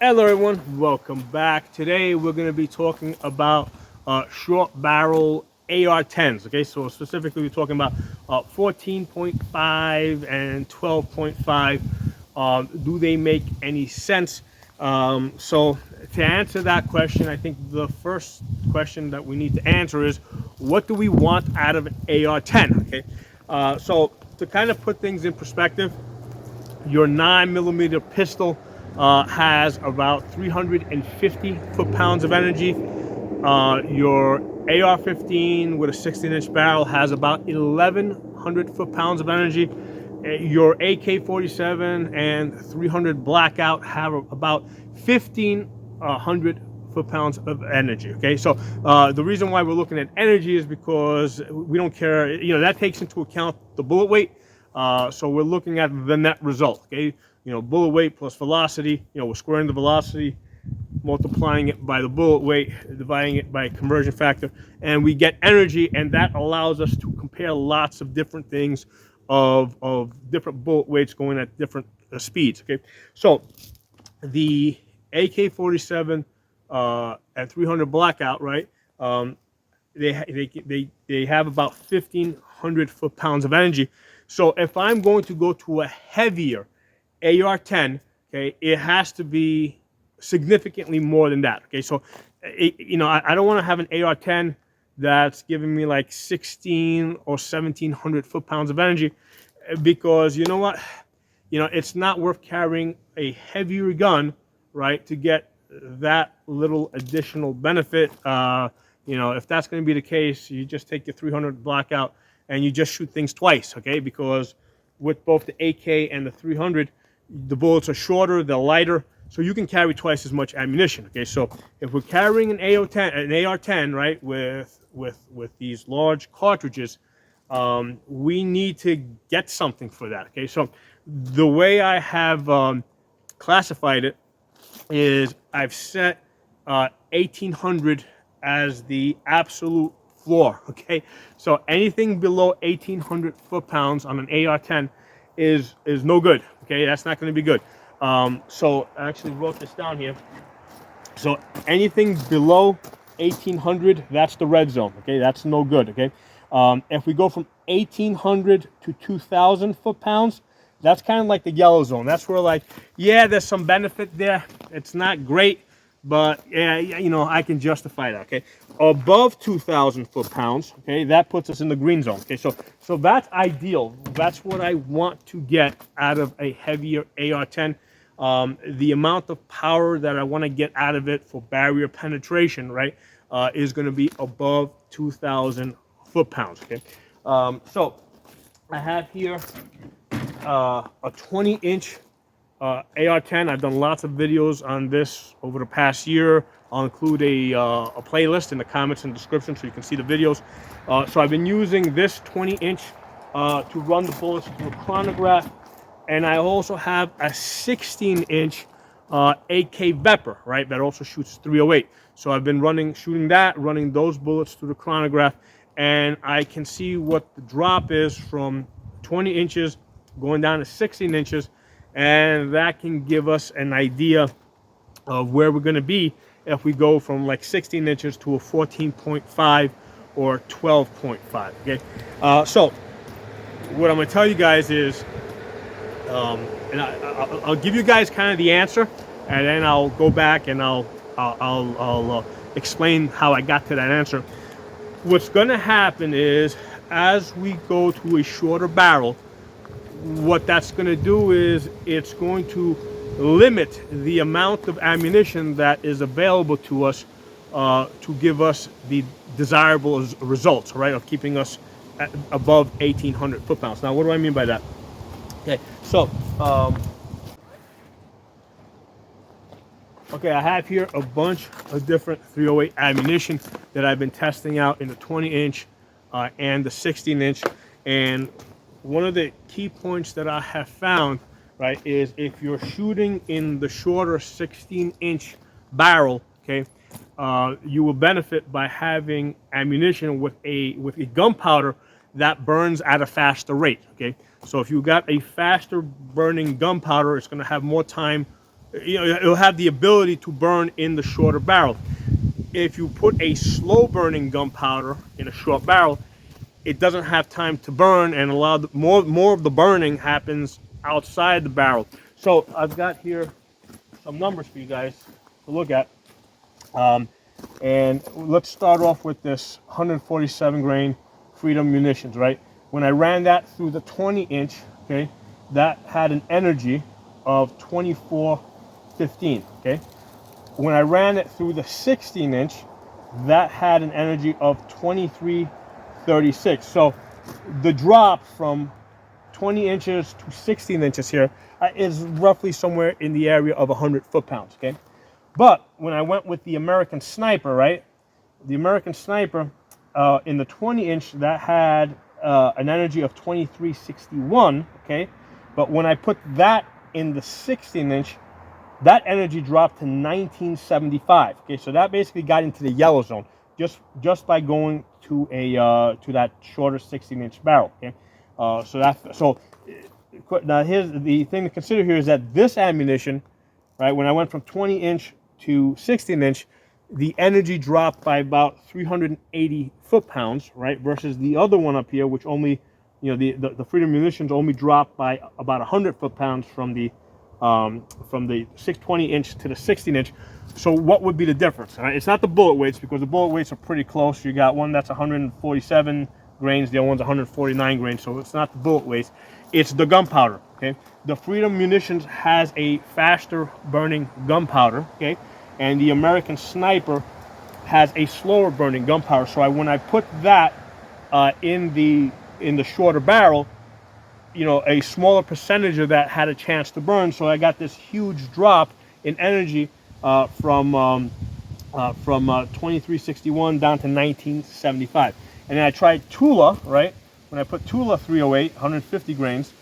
Hello everyone, welcome back. Today we're going to be talking about short barrel AR-10s. Okay, so specifically we're talking about 14.5 and 12.5. Do they make any sense? So to answer that question, I think the first question that we need to answer is, what do we want out of an AR-10? Okay, so to kind of put things in perspective, your 9mm pistol has about 350 foot-pounds of energy. Your AR-15 with a 16-inch barrel has about 1,100 foot-pounds of energy. Your AK-47 and 300 blackout have about 1,500 foot-pounds of energy. Okay, so the reason why we're looking at energy is because we don't care. You know, that takes into account the bullet weight. So we're looking at the net result. Okay, you know, bullet weight plus velocity. You know, we're squaring the velocity, multiplying it by the bullet weight, dividing it by conversion factor, and we get energy, and that allows us to compare lots of different things of different bullet weights going at different speeds. Okay, so the AK-47 and 300 blackout, right? They have about 1,500 foot-pounds of energy. So if I'm going to go to a heavier AR-10, okay, it has to be significantly more than that. Okay, so you know, I don't want to have an AR-10 that's giving me like 16 or 1,700 foot-pounds of energy, because you know what, you know, it's not worth carrying a heavier gun, right, to get that little additional benefit. You know, if that's going to be the case, you just take your 300 blackout and you just shoot things twice, okay? Because with both the AK and the 300, the bullets are shorter, they're lighter, so you can carry twice as much ammunition, okay? So if we're carrying an AR-10, right, with these large cartridges, we need to get something for that, okay? So the way I have classified it is I've set 1,800 as the absolute floor, okay? So anything below 1,800 foot-pounds on an AR-10 is no good, okay? That's not going to be good. So I actually wrote this down here. So anything below 1,800, that's the red zone, okay? That's no good, okay? If we go from 1,800 to 2,000 foot-pounds, that's kind of like the yellow zone. That's where, like, yeah, there's some benefit there. It's not great, but yeah, you know, I can justify that, okay? Above 2,000 foot-pounds, okay, that puts us in the green zone, okay? So that's ideal. That's what I want to get out of a heavier AR-10. The amount of power that I want to get out of it for barrier penetration, right, is going to be above 2,000 foot-pounds, okay? So I have here a 20-inch AR-10. I've done lots of videos on this over the past year. I'll include a playlist in the comments and description so you can see the videos. So I've been using this 20-inch to run the bullets through a chronograph, and I also have a 16-inch AK Vepr, right, that also shoots 308. So I've been running those bullets through the chronograph, and I can see what the drop is from 20 inches going down to 16 inches, and that can give us an idea of where we're going to be if we go from like 16 inches to a 14.5 or 12.5. Okay, so what I'm going to tell you guys is, and I'll give you guys kind of the answer, and then I'll go back and I'll explain how I got to that answer. What's going to happen is, as we go to a shorter barrel, what that's going to do is it's going to limit the amount of ammunition that is available to us to give us the desirable results, right, of keeping us above 1,800 foot-pounds. Now, what do I mean by that? Okay, so okay, I have here a bunch of different 308 ammunition that I've been testing out in the 20-inch and the 16-inch. And one of the key points that I have found, right, is if you're shooting in the shorter 16-inch barrel, okay, you will benefit by having ammunition with a gunpowder that burns at a faster rate, okay? So if you got a faster burning gunpowder, it's going to have more time it'll have the ability to burn in the shorter barrel. If you put a slow burning gunpowder in a short barrel, it doesn't have time to burn, and more of the burning happens outside the barrel. So I've got here some numbers for you guys to look at. And let's start off with this 147 grain Freedom munitions, right? When I ran that through the 20 inch, okay, that had an energy of 2415, okay? When I ran it through the 16 inch, that had an energy of 2336. So the drop from 20 inches to 16 inches here is roughly somewhere in the area of 100 foot-pounds, okay? But when I went with the American Sniper, right, the American Sniper in the 20 inch, that had an energy of 2361, okay? But when I put that in the 16 inch, that energy dropped to 1975, okay? So that basically got into the yellow zone just by going to to that shorter 16 inch barrel, okay? Now here's the thing to consider here is that this ammunition, right, when I went from 20 inch to 16 inch, the energy dropped by about 380 foot-pounds, right, versus the other one up here, which only, the Freedom munitions only dropped by about 100 foot-pounds from the 620 inch to the 16 inch. So what would be the difference? Right? It's not the bullet weights, because the bullet weights are pretty close. You got one that's 147 grains, the other one's 149 grains, so it's not the bullet weights. It's the gunpowder, okay? The Freedom munitions has a faster burning gunpowder, okay? And the American Sniper has a slower burning gunpowder. So when I put that in the shorter barrel, a smaller percentage of that had a chance to burn. So I got this huge drop in energy from 2361 down to 1975. And then I tried Tula, right? When I put Tula 308, 150 grains,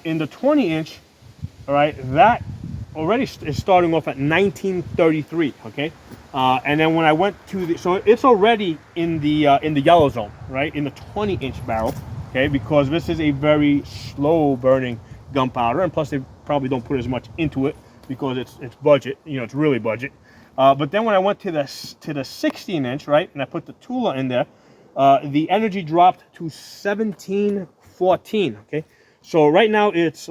in the 20 inch, all right, that already is starting off at 1933, okay? And then when I went to so it's already in the yellow zone, right? In the 20 inch barrel, okay? Because this is a very slow burning gunpowder, and plus they probably don't put as much into it because it's budget, it's really budget. But then when I went to the 16 inch, right, and I put the Tula in there, the energy dropped to 1714, okay? So right now it's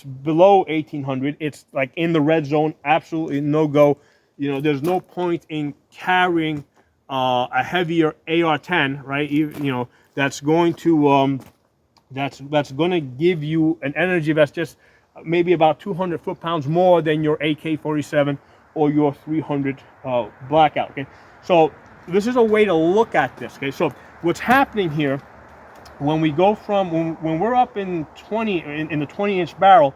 below 1800. It's like in the red zone, absolutely no go. There's no point in carrying a heavier AR-10, right? That's going to that's going to give you an energy that's just maybe about 200 foot-pounds more than your AK-47 or your 300 Blackout. Okay, so this is a way to look at this. Okay, so what's happening here when we go from when we're up in the 20 inch barrel,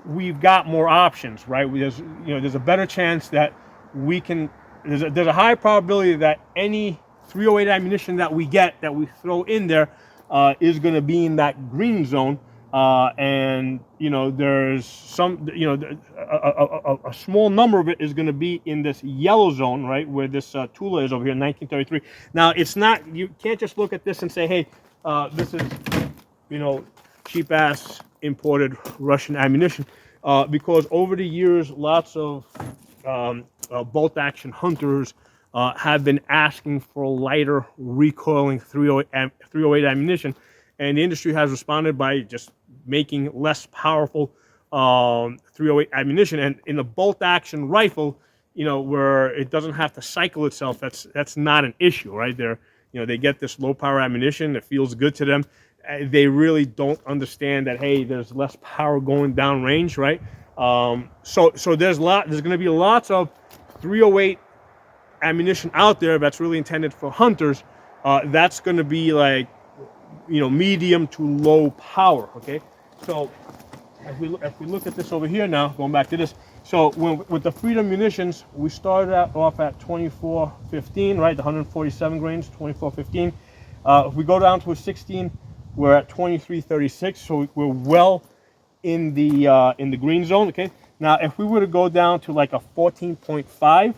we've got more options, right? There's a better chance that we can. There's a high probability that any 308 ammunition that we throw in there is going to be in that green zone, and there's some, a small number of it is going to be in this yellow zone, right, where this Tula is over here in 1933. Now it's not. You can't just look at this and say, hey, this is, cheap ass imported Russian ammunition, because over the years, lots of bolt action hunters have been asking for lighter recoiling 308 ammunition, and the industry has responded by just making less powerful 308 ammunition. And in the bolt action rifle, where it doesn't have to cycle itself, that's not an issue, right? They get this low power ammunition that feels good to them. They really don't understand that, hey, there's less power going down range, right? So there's going to be lots of 308 ammunition out there that's really intended for hunters. That's going to be like, medium to low power. Okay, so if we look at this over here now, going back to this. So with the Freedom munitions, we started off at 2415, right? The 147 grains, 2415. If we go down to a 16, we're at 2336. So we're well in the green zone. Okay. Now, if we were to go down to like a 14.5,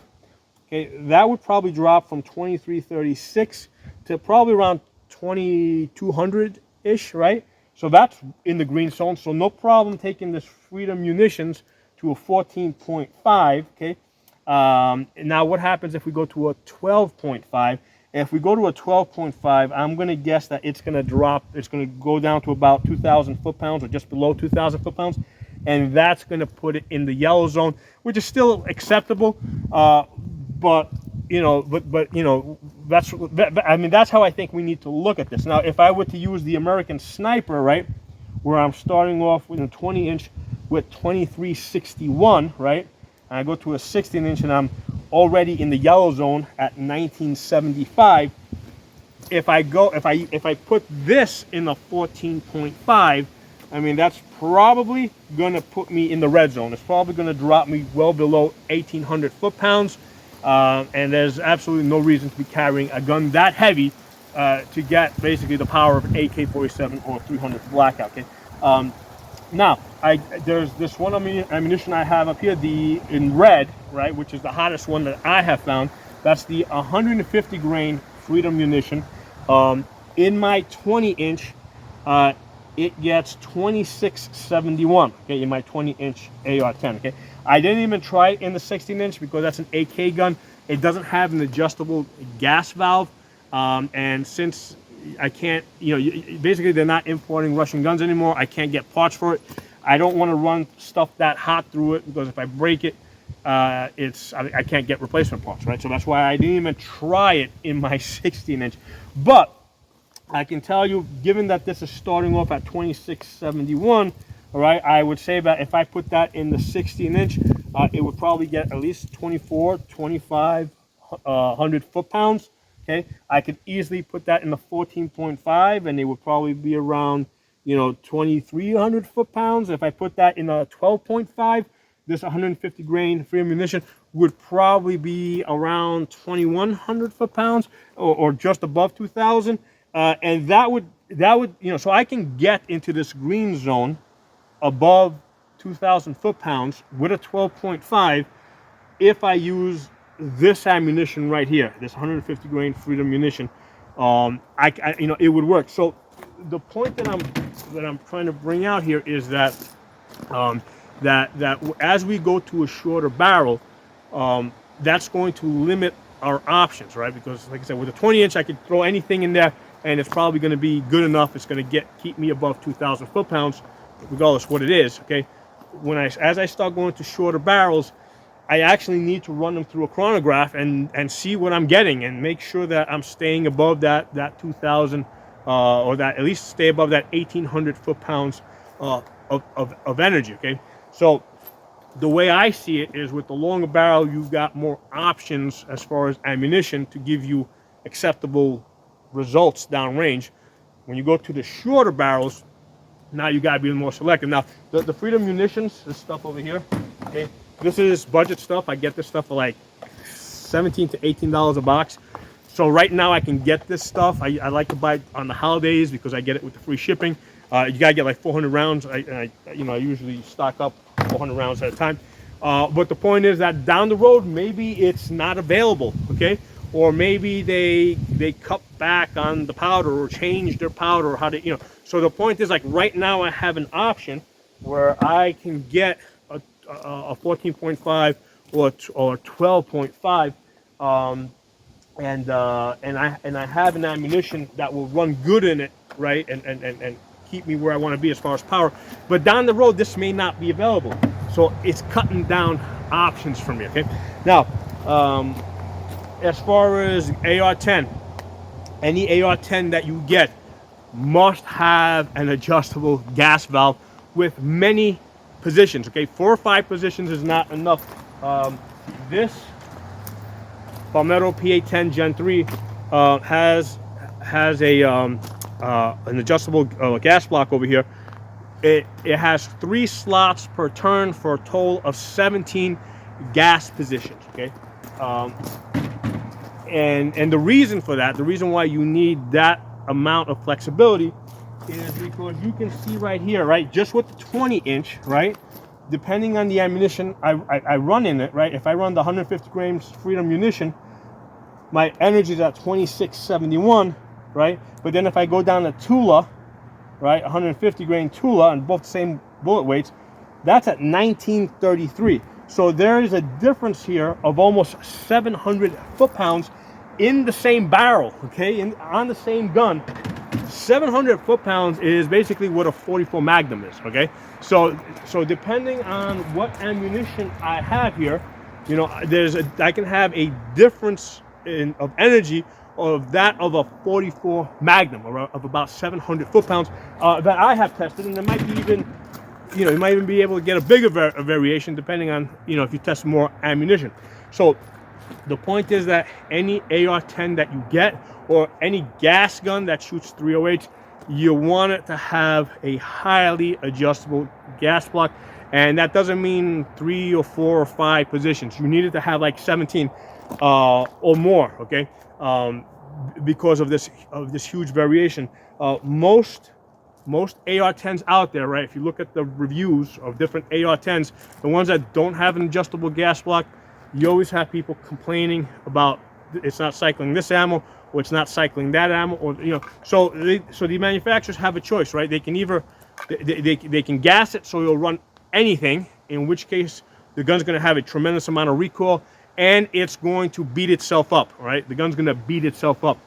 okay, that would probably drop from 2336 to probably around 2200-ish, right? So that's in the green zone. So no problem taking this Freedom munitions to a 14.5, okay? Now what happens if we go to a 12.5? If we go to a 12.5, I'm going to guess that it's going to drop. It's going to go down to about 2,000 foot-pounds or just below 2,000 foot-pounds. And that's going to put it in the yellow zone, which is still acceptable. But, you know, I mean, that's how I think we need to look at this. Now, if I were to use the American Sniper, right, where I'm starting off with a 20-inch with 2361, right, and I go to a 16-inch and I'm already in the yellow zone at 1975. If I put this in the 14.5, I mean, that's probably going to put me in the red zone. It's probably going to drop me well below 1,800 foot-pounds, and there's absolutely no reason to be carrying a gun that heavy to get basically the power of an AK-47 or 300 Blackout. Okay. Now, there's this one ammunition I have up here, in red, right, which is the hottest one that I have found. That's the 150 grain Freedom munition. In my 20-inch, it gets 2671. Okay, in my 20-inch AR-10. Okay, I didn't even try it in the 16-inch because that's an AK gun. It doesn't have an adjustable gas valve, and since I can't, you know, basically they're not importing Russian guns anymore. I can't get parts for it. I don't want to run stuff that hot through it because if I break it, I can't get replacement parts, right? So that's why I didn't even try it in my 16-inch. But I can tell you, given that this is starting off at 2671, all right, I would say that if I put that in the 16-inch, it would probably get at least 2,500 foot-pounds. Okay, I could easily put that in the 14.5, and it would probably be around, you know, 2,300 foot-pounds. If I put that in a 12.5, this 150 grain free ammunition would probably be around 2,100 foot-pounds, or just above 2,000. And that would, you know, so I can get into this green zone above 2,000 foot-pounds with a 12.5 if I use this ammunition right here, this 150 grain Freedom munition. You know, it would work. So the point that I'm trying to bring out here is that that as we go to a shorter barrel, that's going to limit our options, right? Because like I said, with a 20-inch, I could throw anything in there, and it's probably going to be good enough. It's going to keep me above 2,000 foot-pounds, regardless what it is. Okay, as I start going to shorter barrels, I actually need to run them through a chronograph and see what I'm getting and make sure that I'm staying above that 2,000 or that at least stay above that 1,800 foot-pounds of energy. Okay, so the way I see it is with the longer barrel, you've got more options as far as ammunition to give you acceptable results downrange. When you go to the shorter barrels, now you got to be more selective. Now, the Freedom munitions, this stuff over here, okay, this is budget stuff. I get this stuff for like $17 to $18 a box. So right now I can get this stuff. I like to buy it on the holidays because I get it with the free shipping. You gotta get like 400 rounds. I usually stock up 400 rounds at a time. But the point is that down the road, maybe it's not available, okay? Or maybe they cut back on the powder or change their powder or how to, you know. So the point is, like right now I have an option where I can get a 14.5 or 12.5, and I have an ammunition that will run good in it, right, and keep me where I want to be as far as power. But down the road, this may not be available, so it's cutting down options for me. Okay, now as far as AR-10, any AR-10 that you get must have an adjustable gas valve with many positions. Okay, 4 or 5 positions is not enough. This Palmetto PA-10 Gen 3 has an adjustable gas block over here. It has 3 slots per turn for a total of 17 gas positions. Okay, and the reason for that, the reason why you need that amount of flexibility is because you can see right here, right, just with the 20-inch, right, depending on the ammunition I run in it, right, if I run the 150 grams Freedom munition, my energy is at 2671, right, but then if I go down to Tula, right, 150 grain Tula, and both the same bullet weights, That's at 1933. So there is a difference here of almost 700 foot-pounds in the same barrel, okay, on the same gun. 700 foot-pounds is basically what a 44 Magnum is, okay? So depending on what ammunition I have here, you know, I can have a difference of energy of that of a 44 Magnum, or of about 700 foot-pounds that I have tested, and there might be even, you know, you might even be able to get a bigger variation depending on, you know, if you test more ammunition. So the point is that any AR-10 that you get, or any gas gun that shoots 308s, you want it to have a highly adjustable gas block. And that doesn't mean 3 or 4 or 5 positions. You need it to have like 17 or more, okay? Because of this huge variation. Most AR-10s out there, right? If you look at the reviews of different AR-10s, the ones that don't have an adjustable gas block, you always have people complaining about it's not cycling this ammo, or it's not cycling that ammo, or, you know. So the manufacturers have a choice, right? They can either they can gas it so it'll run anything, in which case the gun's going to have a tremendous amount of recoil, and it's going to beat itself up, right? The gun's going to beat itself up.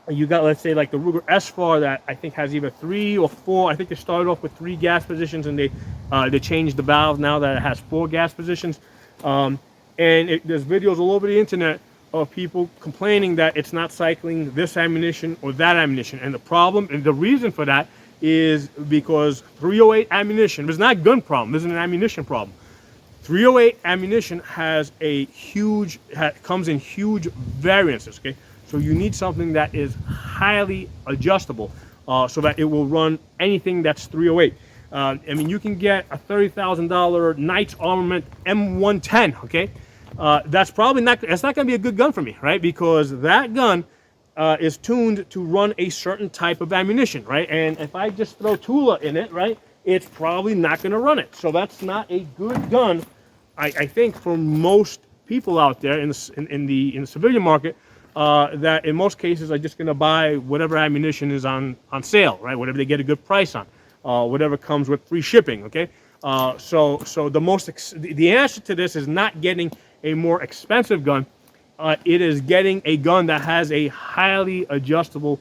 You got, let's say, like the Ruger S-FAR that I think has either 3 or 4. I think they started off with 3 gas positions, and they changed the valve now that it has 4 gas positions. And there's videos all over the internet of people complaining that it's not cycling this ammunition or that ammunition. And the problem, and the reason for that, is because 308 ammunition, it's not a gun problem, it's an ammunition problem. 308 ammunition has comes in huge variances, okay? So you need something that is highly adjustable, so that it will run anything that's 308. I mean, you can get a $30,000 Knights Armament M110, okay? That's probably not, that's not going to be a good gun for me, right? Because that gun is tuned to run a certain type of ammunition, right? And if I just throw Tula in it, right, it's probably not going to run it. So that's not a good gun, I think, for most people out there in the civilian market. That in most cases are just going to buy whatever ammunition is on sale, right? Whatever they get a good price on, whatever comes with free shipping. Okay, so the answer to this is not getting a more expensive gun. It is getting a gun that has a highly adjustable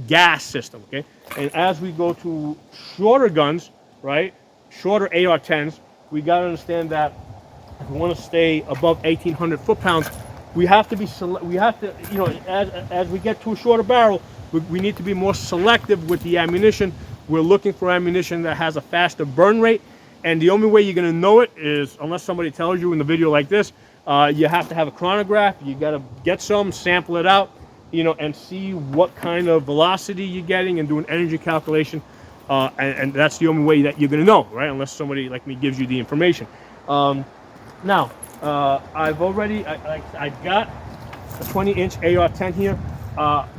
gas system. Okay, and as we go to shorter guns, right, shorter AR-10s, we got to understand that if we want to stay above 1,800 foot-pounds, we have to be you know, as we get to a shorter barrel, we need to be more selective with the ammunition. We're looking for ammunition that has a faster burn rate, and the only way you're going to know it is unless somebody tells you in the video like this. You have to have a chronograph. You got to get some, sample it out, you know, and see what kind of velocity you're getting, and do an energy calculation. And that's the only way that you're going to know, right? Unless somebody like me gives you the information. Now, I've got a 20-inch AR-10 here.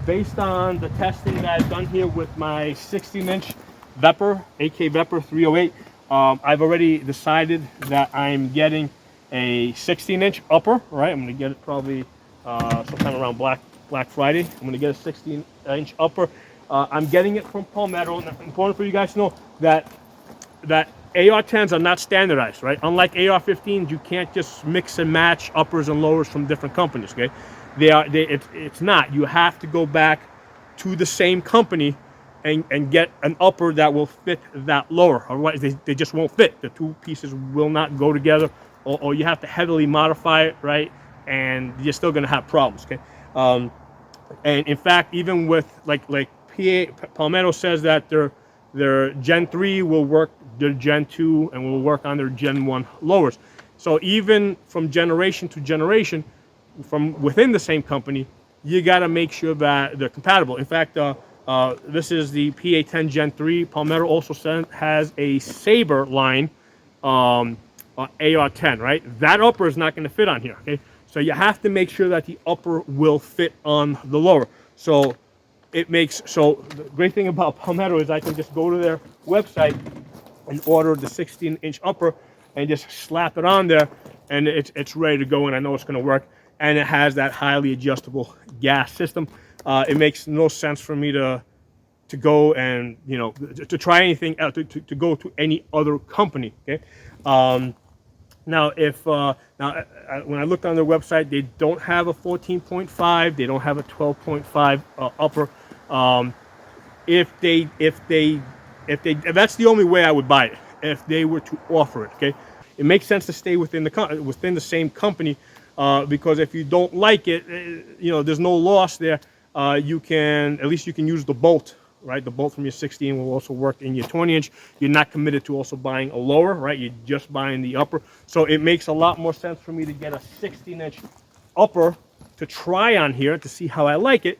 Based on the testing that I've done here with my 16-inch Vepr, AK Vepr 308, I've already decided that I'm getting a 16-inch upper, right? I'm going to get it probably sometime around Black Friday. I'm going to get a 16-inch upper. I'm getting it from Palmetto, and it's important for you guys to know that AR-10s are not standardized, right? Unlike AR-15s, you can't just mix and match uppers and lowers from different companies, okay? It's not. You have to go back to the same company and get an upper that will fit that lower. Otherwise, they just won't fit. The two pieces will not go together, or you have to heavily modify it, right? And you're still going to have problems, okay? And in fact, even with like Palmetto says that their Gen 3 will work their Gen 2 and will work on their Gen 1 lowers. So even from generation to generation, from within the same company, you got to make sure that they're compatible. In fact, this is the PA-10 Gen 3. Palmetto also has a Saber line AR-10, right? That upper is not going to fit on here, okay? So you have to make sure that the upper will fit on the lower. So the great thing about Palmetto is I can just go to their website and order the 16-inch upper and just slap it on there, and it's ready to go, and I know it's going to work. And it has that highly adjustable gas system. It makes no sense for me to to go and to try anything else, to go to any other company. Okay. Now, if when I looked on their website, they don't have a 14.5, they don't have a 12.5 upper. Um, if that's the only way I would buy it, if they were to offer it. Okay, it makes sense to stay within the same company, because if you don't like it, there's no loss there. You can at least you can use the bolt, right? The bolt from your 16 will also work in your 20-inch. You're not committed to also buying a lower, right? You're just buying the upper. So it makes a lot more sense for me to get a 16-inch upper to try on here to see how I like it,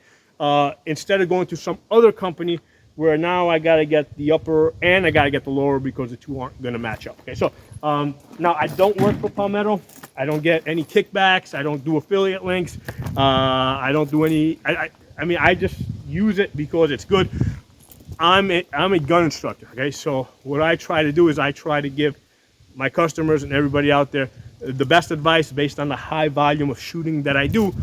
instead of going to some other company where now I got to get the upper and I got to get the lower because the two aren't going to match up. Okay, so now I don't work for Palmetto. I don't get any kickbacks. I don't do affiliate links. I don't do any. I mean, I just use it because it's good. I'm a gun instructor. Okay, so what I try to do is I try to give my customers and everybody out there the best advice based on the high volume of shooting that I do,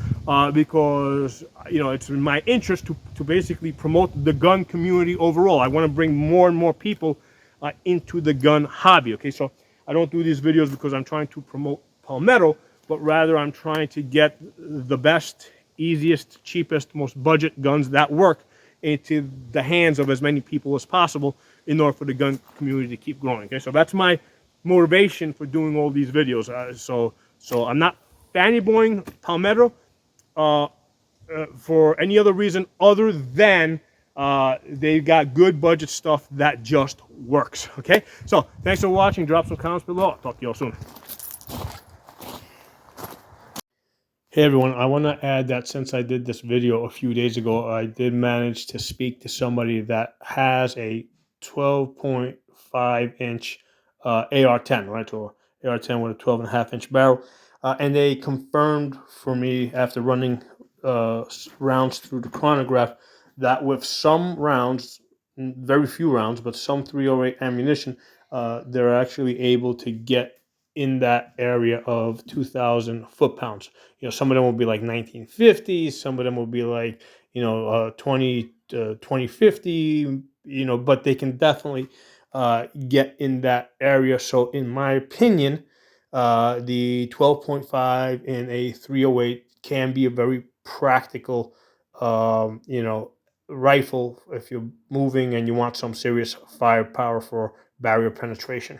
because it's in my interest to basically promote the gun community overall. I want to bring more and more people into the gun hobby. Okay, so I don't do these videos because I'm trying to promote Palmetto, but rather I'm trying to get the best, easiest, cheapest, most budget guns that work into the hands of as many people as possible in order for the gun community to keep growing. Okay, so that's my motivation for doing all these videos. So I'm not fanboying Palmetto for any other reason other than they've got good budget stuff that just works. Okay, so thanks for watching. Drop some comments below. I'll talk to you all soon. Hey everyone, I want to add that since I did this video a few days ago, I did manage to speak to somebody that has a 12.5-inch AR-10, right? So AR-10 with a 12.5-inch barrel. And they confirmed for me after running rounds through the chronograph that with some rounds, very few rounds, but some 308 ammunition, they're actually able to get in that area of 2,000 foot-pounds. Some of them will be like 1950s, some of them will be like 2050, but they can definitely get in that area. So in my opinion, the 12.5 in a 308 can be a very practical rifle if you're moving and you want some serious firepower for barrier penetration.